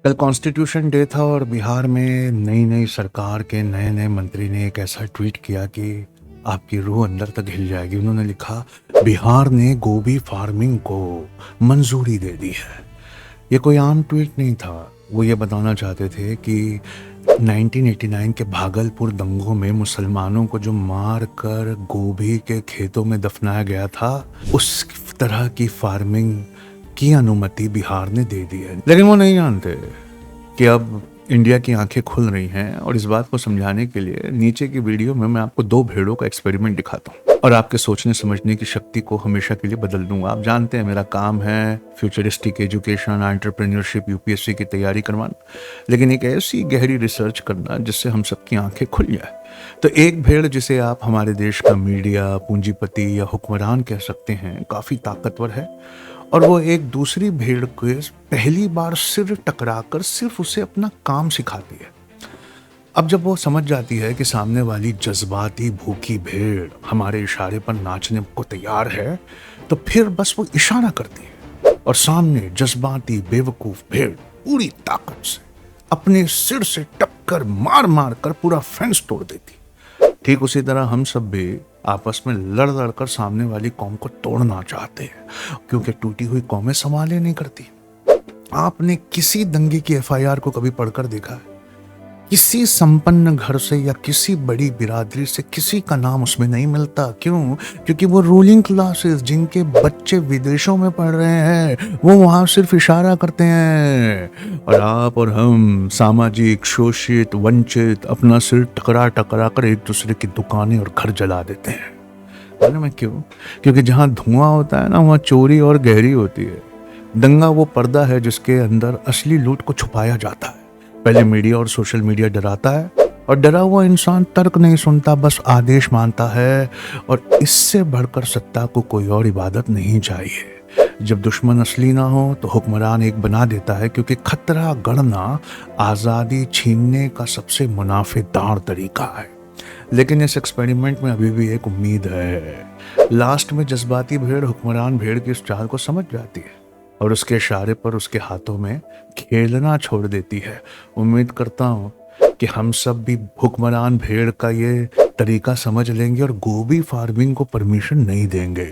कल constitution day था और बिहार में नई नई सरकार के नए नए मंत्री ने एक ऐसा ट्वीट किया कि आपकी रूह अंदर तक हिल जाएगी। उन्होंने लिखा, बिहार ने गोभी फार्मिंग को मंजूरी दे दी है। ये कोई आम ट्वीट नहीं था। वो ये बताना चाहते थे कि 1989 के भागलपुर दंगों में मुसलमानों को जो मार कर गोभी के खेतों में दफनाया गया था, उस तरह की फार्मिंग की अनुमति बिहार ने दे दी है। लेकिन वो नहीं जानते कि अब इंडिया की आंखें खुल रही हैं, और इस बात को समझाने के लिए नीचे की वीडियो में मैं आपको 2 भेड़ों का एक्सपेरिमेंट दिखाता हूँ और आपके सोचने समझने की शक्ति को हमेशा के लिए बदल दूंगा। आप जानते हैं मेरा काम है फ्यूचरिस्टिक एजुकेशन, एंटरप्रेन्योरशिप, यूपीएससी की तैयारी करवाना, लेकिन एक ऐसी गहरी रिसर्च करना जिससे हम सबकी आंखें खुल जाए। तो एक भेड़ जिसे आप हमारे देश का मीडिया, पूंजीपति या हुक्मरान कह सकते हैं, काफ़ी ताकतवर है, और वो एक दूसरी भेड़ को पहली बार सिर टकराकर सिर्फ उसे अपना काम सिखाती है। अब जब वो समझ जाती है कि सामने वाली जज्बाती भूखी भेड़ हमारे इशारे पर नाचने को तैयार है, तो फिर बस वो इशारा करती है और सामने जज्बाती बेवकूफ भेड़ पूरी ताकत से अपने सिर से टक्कर मार मार कर पूरा फेंस तोड़ देती। ठीक उसी तरह हम सब भी आपस में लड़ लड़ कर सामने वाली कौम को तोड़ना चाहते हैं, क्योंकि टूटी हुई कौमें संभाले नहीं करती। आपने किसी दंगे की एफआईआर को कभी पढ़कर देखा है? किसी संपन्न घर से या किसी बड़ी बिरादरी से किसी का नाम उसमें नहीं मिलता। क्यों? क्योंकि वो रूलिंग क्लासेस, जिनके बच्चे विदेशों में पढ़ रहे हैं, वो वहां सिर्फ इशारा करते हैं, और आप और हम सामाजिक शोषित वंचित अपना सिर टकरा टकरा कर एक दूसरे की दुकानें और घर जला देते हैं। मालूम है क्यों? क्योंकि जहां धुआं होता है ना, वहां चोरी और गहरी होती है। दंगा वो पर्दा है जिसके अंदर असली लूट को छुपाया जाता है। पहले मीडिया और सोशल मीडिया डराता है, और डरा हुआ इंसान तर्क नहीं सुनता, बस आदेश मानता है, और इससे बढ़कर सत्ता को कोई और इबादत नहीं चाहिए। जब दुश्मन असली ना हो तो हुक्मरान एक बना देता है, क्योंकि खतरा गढ़ना आज़ादी छीनने का सबसे मुनाफेदार तरीका है। लेकिन इस एक्सपेरिमेंट में अभी भी एक उम्मीद है। लास्ट में जज्बाती भेड़ हुक्मरान भेड़ की इस चाल को समझ जाती है और उसके इशारे पर उसके हाथों में खेलना छोड़ देती है। उम्मीद करता हूँ कि हम सब भी हुक्मरान भेड़ का ये तरीका समझ लेंगे और गोभी फार्मिंग को परमिशन नहीं देंगे।